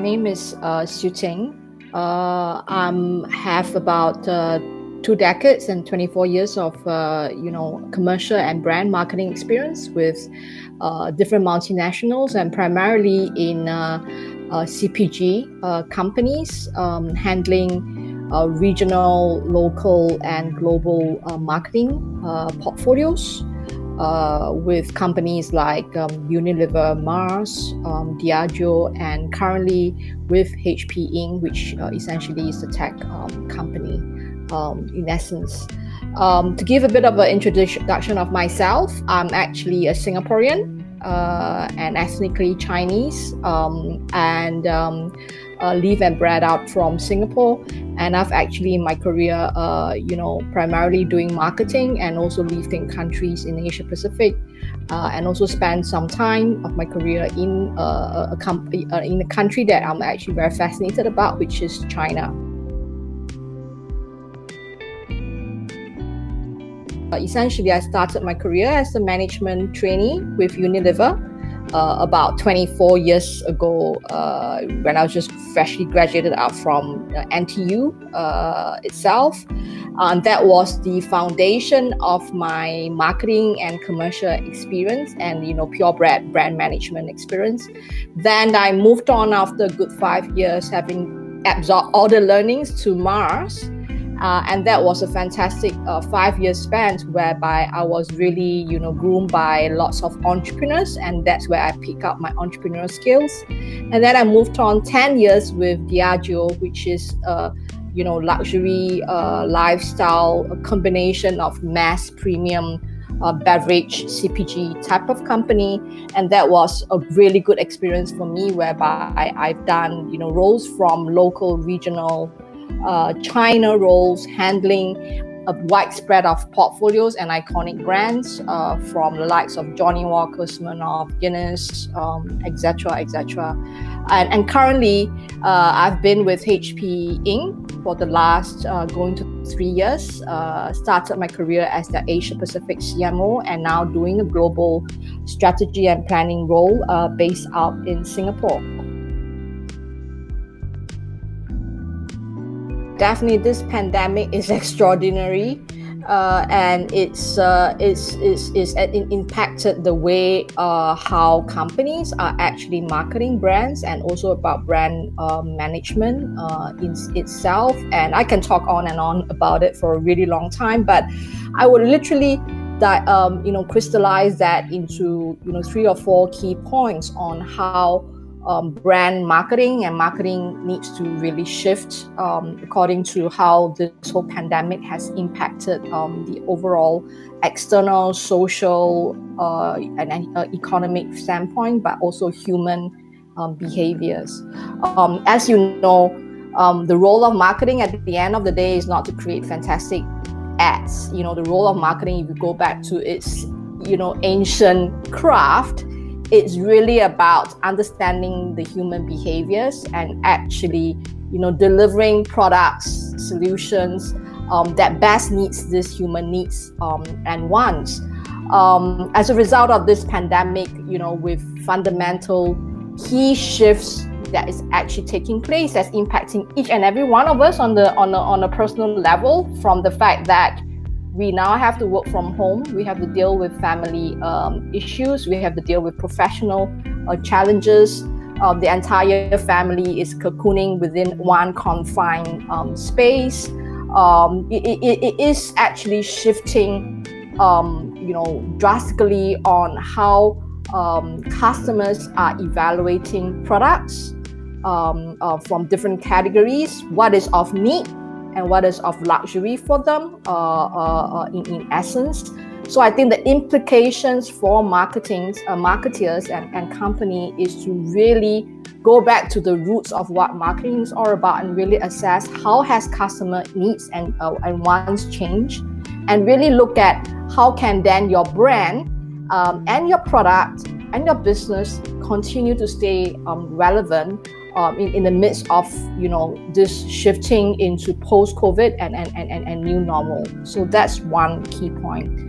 name is Siew Ting. I have about 2 decades and 24 years of commercial and brand marketing experience with different multinationals and primarily in CPG companies, handling regional, local, and global marketing portfolios. With companies like Unilever, Mars, Diageo, and currently with HP Inc., which essentially is a tech company in essence. To give a bit of an introduction of myself, I'm actually a Singaporean and ethnically Chinese, and live and bred out from Singapore. And I've actually in my career, primarily doing marketing and also lived in countries in Asia Pacific, and also spent some time of my career in a country that I'm actually very fascinated about, which is China. Essentially, I started my career as a management trainee with Unilever about 24 years ago, when I was just freshly graduated out from NTU itself. That was the foundation of my marketing and commercial experience and pure brand management experience. Then I moved on after a good 5 years, having absorbed all the learnings to Mars. And that was a fantastic 5 year span whereby I was really, groomed by lots of entrepreneurs, and that's where I picked up my entrepreneurial skills. And then I moved on 10 years with Diageo, which is luxury lifestyle, a combination of mass premium beverage CPG type of company. And that was a really good experience for me, whereby I've done roles from local, regional, China roles, handling a wide spread of portfolios and iconic brands from the likes of Johnnie Walker, Smirnoff, Guinness, etc. And currently, I've been with HP Inc. for the last going to 3 years. Started my career as the Asia Pacific CMO and now doing a global strategy and planning role based out in Singapore. Definitely, this pandemic is extraordinary, and it's impacted the way how companies are actually marketing brands and also about brand management in itself. And I can talk on and on about it for a really long time, but I would literally crystallize that into 3 or 4 key points on how brand marketing and marketing needs to really shift according to how this whole pandemic has impacted the overall external, social, and economic standpoint, but also human behaviors. As you know, the role of marketing at the end of the day is not to create fantastic ads. The role of marketing, if you go back to its ancient craft, it's really about understanding the human behaviors and actually, delivering products, solutions that best meets this human needs and wants. As a result of this pandemic, with fundamental key shifts that is actually taking place, that's impacting each and every one of us on a personal level, from the fact that we now have to work from home. We have to deal with family issues. We have to deal with professional challenges. The entire family is cocooning within one confined space. It is actually shifting, drastically on how customers are evaluating products from different categories, what is of need and what is of luxury for them in essence. So I think the implications for marketers and company is to really go back to the roots of what marketing is all about and really assess how has customer needs and wants changed, and really look at how can then your brand and your product and your business continue to stay relevant in the midst of this shifting into post-COVID and new normal. So that's one key point.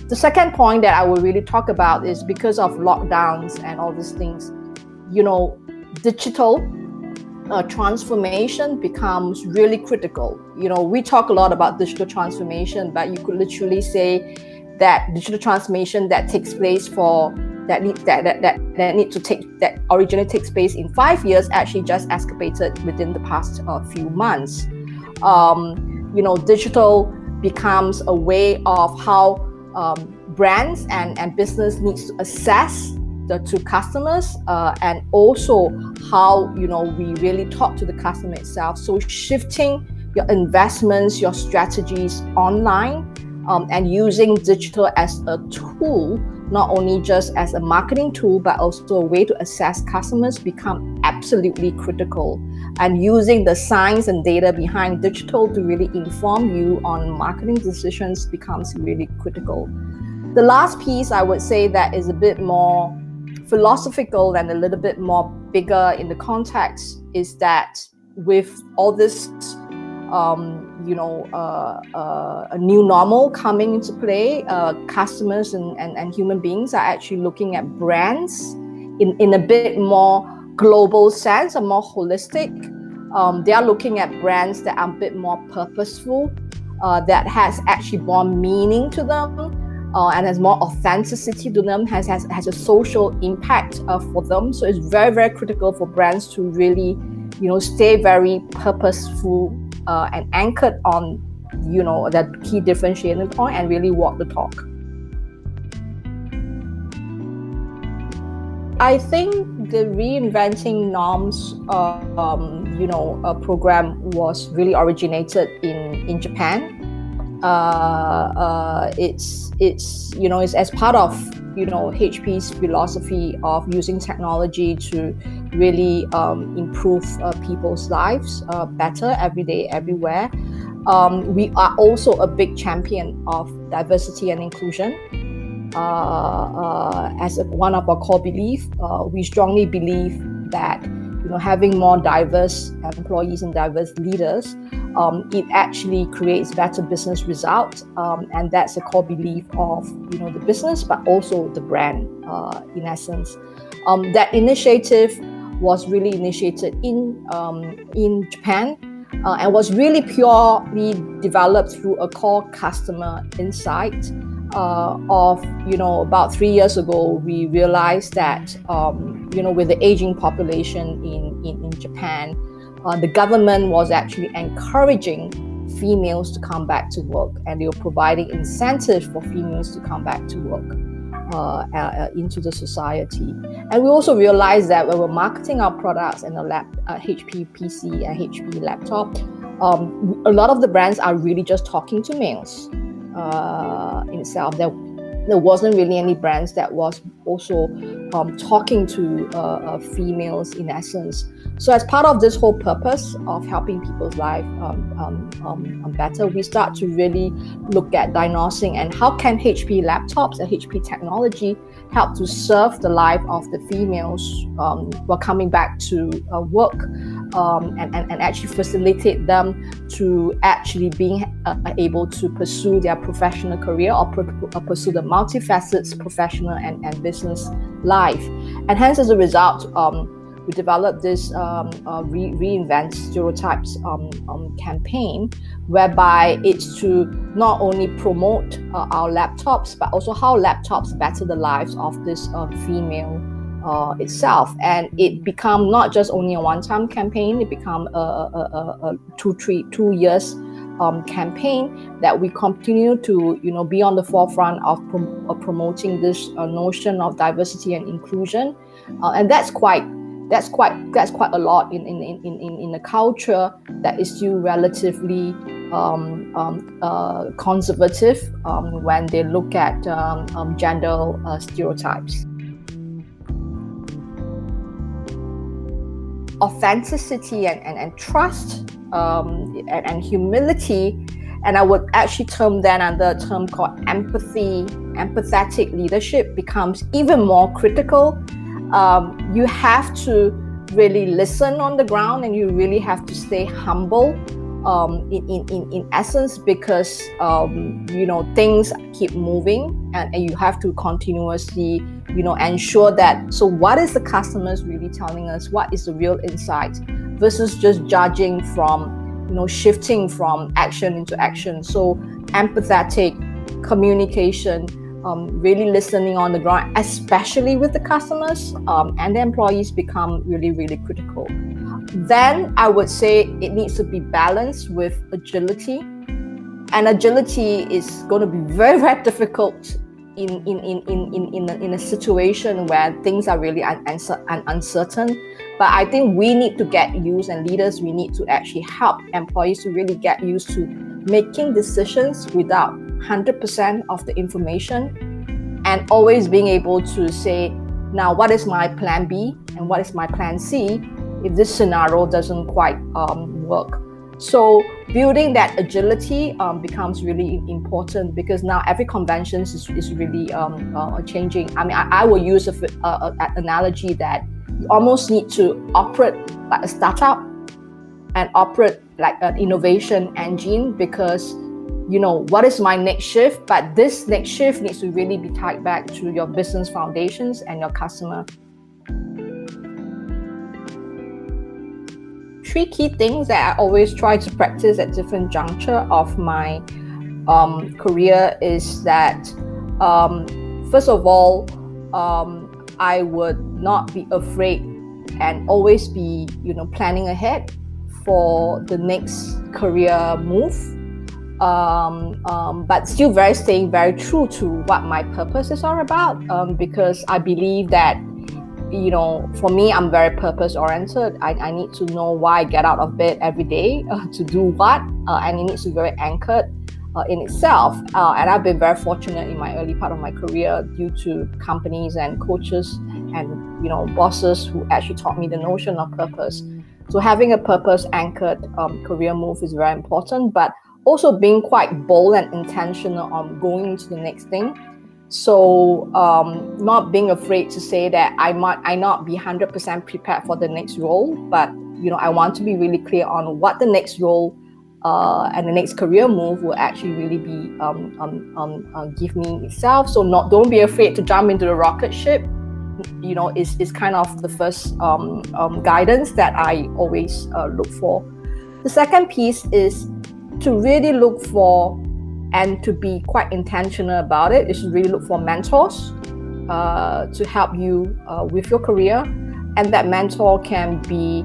The second point that I will really talk about is because of lockdowns and all these things, digital transformation becomes really critical. We talk a lot about digital transformation, but you could literally say that digital transformation that takes place that originally takes place in 5 years actually just escalated within the past few months. Digital becomes a way of how brands and business needs to assess to customers, and also how we really talk to the customer itself. So shifting your investments, your strategies online, and using digital as a tool, not only just as a marketing tool, but also a way to assess customers, become absolutely critical. And using the science and data behind digital to really inform you on marketing decisions becomes really critical. The last piece I would say that is a bit more philosophical and a little bit more bigger in the context is that with all this a new normal coming into play, customers and human beings are actually looking at brands in a bit more global sense, a more holistic. They are looking at brands that are a bit more purposeful, that has actually more meaning to them, and has more authenticity to them, has a social impact for them. So it's very, very critical for brands to really, stay very purposeful and anchored on, that key differentiating point and really walk the talk. I think the Reinventing Norms, program was really originated in Japan. It's as part of HP's philosophy of using technology to really improve people's lives better every day, everywhere. We are also a big champion of diversity and inclusion. As one of our core beliefs, we strongly believe that having more diverse employees and diverse leaders, it actually creates better business results, and that's a core belief of the business, but also the brand in essence. That initiative was really initiated in Japan, and was really purely developed through a core customer insight. About 3 years ago, we realized that with the aging population in Japan, the government was actually encouraging females to come back to work, and they were providing incentives for females to come back to work into the society. And we also realized that when we're marketing our products and the HP PC and HP laptop, a lot of the brands are really just talking to males. In itself, there wasn't really any brands that was also talking to females in essence. So as part of this whole purpose of helping people's life better, we start to really look at diagnosing and how can HP laptops and HP technology help to serve the life of the females who are coming back to work, and actually facilitate them to actually being able to pursue their professional career or pursue the multifaceted professional and business life. And hence, as a result, we developed this Reinvent Stereotypes campaign, whereby it's to not only promote our laptops, but also how laptops better the lives of this female itself. And it become not just only a one-time campaign, it become a 2 years campaign that we continue to be on the forefront of promoting this notion of diversity and inclusion, and that's quite a lot in a culture that is still relatively conservative when they look at gender stereotypes. Authenticity and trust and humility, and I would actually term that under a term called empathetic leadership, becomes even more critical. You have to really listen on the ground, and you really have to stay humble in essence, because things keep moving, and you have to continuously ensure that, so what is the customers really telling us, what is the real insight versus just judging from, shifting from action into action. So empathetic communication, really listening on the ground, especially with the customers and the employees, become really, really critical. Then I would say it needs to be balanced with agility. And agility is going to be very, very difficult in a situation where things are really uncertain. But I think we need to get used, and leaders, we need to actually help employees to really get used to making decisions without 100% of the information, and always being able to say, now what is my plan B and what is my plan C if this scenario doesn't quite work. So building that agility becomes really important, because now every convention is really changing. I mean, I will use an analogy that you almost need to operate like a startup and operate like an innovation engine, because what is my next shift, but this next shift needs to really be tied back to your business foundations and your customer. 3 key things that I always try to practice at different juncture of my career is that first of all, I would not be afraid and always be planning ahead for the next career move, but still staying very true to what my purpose is all about, because I believe that for me, I'm very purpose oriented. I need to know why I get out of bed every day to do what, and it needs to be very anchored in itself. And I've been very fortunate in my early part of my career due to companies and coaches and bosses who actually taught me the notion of purpose. So having a purpose anchored career move is very important, but also being quite bold and intentional on going into the next thing. So not being afraid to say that I might not be 100% prepared for the next role, but I want to be really clear on what the next role and the next career move will actually really be give me itself. So don't be afraid to jump into the rocket ship. Is kind of the first guidance that I always look for. The second piece is to really look for, and to be quite intentional about it, is to really look for mentors to help you with your career. And that mentor can be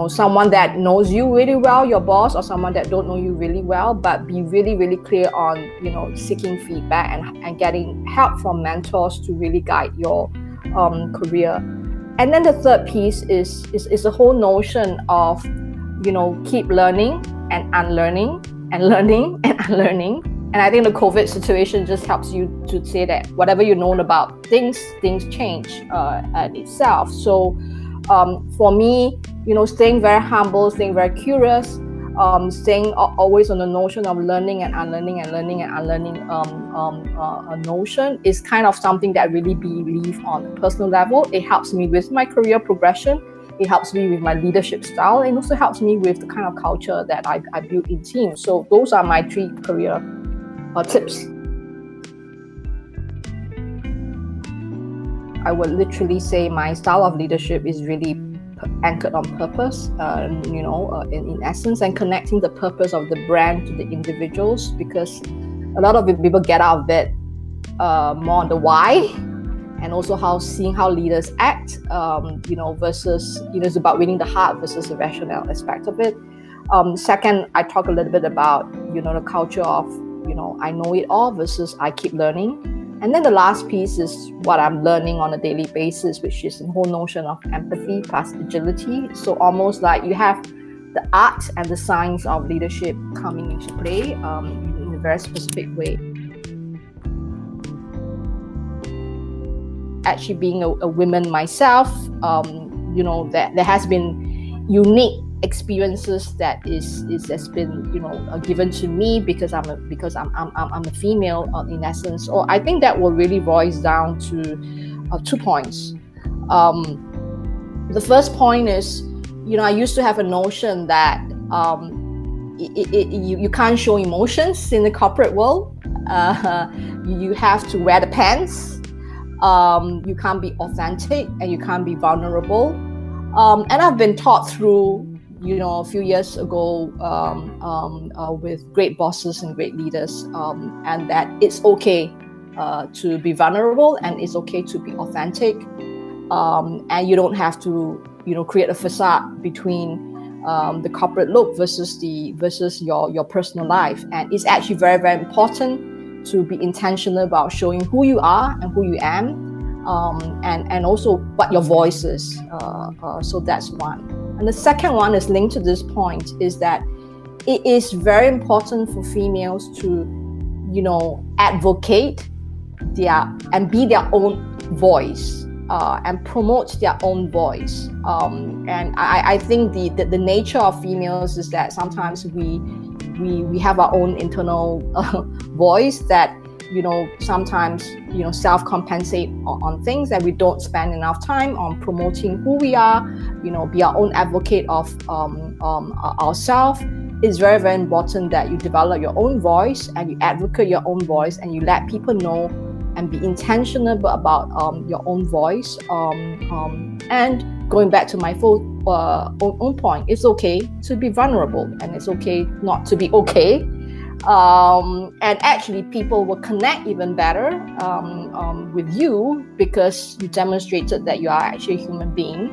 someone that knows you really well, your boss, or someone that don't know you really well, but be really, really clear on seeking feedback and getting help from mentors to really guide your career. And then the third piece is the whole notion of keep learning and unlearning, and learning and unlearning. And I think the COVID situation just helps you to say that whatever you know about things change itself. So for me, staying very humble, staying very curious, staying always on the notion of learning and unlearning and learning and unlearning a notion is kind of something that I really believe on a personal level. It helps me with my career progression. It helps me with my leadership style, and also helps me with the kind of culture that I build in teams. So those are my 3 career tips. I would literally say my style of leadership is really anchored on purpose, in essence, and connecting the purpose of the brand to the individuals, because a lot of people get out of bed more on the why, and also seeing how leaders act, versus, it's about winning the heart versus the rational aspect of it. Second, I talk a little bit about, the culture of, I know it all versus I keep learning. And then the last piece is what I'm learning on a daily basis, which is the whole notion of empathy plus agility. So almost like you have the art and the science of leadership coming into play in a very specific way. Actually being a woman myself, that there has been unique experiences that has been given to me because I'm a female in essence. Or I think that will really boils down to 2 points. The first point is, I used to have a notion that you can't show emotions in the corporate world. You have to wear the pants. You can't be authentic and you can't be vulnerable. And I've been taught through, a few years ago with great bosses and great leaders, and that it's okay to be vulnerable, and it's okay to be authentic, and you don't have to, create a facade between the corporate look versus your personal life. And it's actually very, very important to be intentional about showing who you are and who you am, and also what your voice is. So that's one. And the second one is linked to this point, is that it is very important for females to, advocate and be their own voice, and promote their own voice. And I think the nature of females is that sometimes we have our own internal voice that, sometimes, self-compensate on things, that we don't spend enough time on promoting who we are, be our own advocate of ourselves. It's very, very important that you develop your own voice and you advocate your own voice, and you let people know and be intentional about your own voice. And going back to my own point, it's okay to be vulnerable, and it's okay not to be okay. And actually, people will connect even better with you, because you demonstrated that you are actually a human being.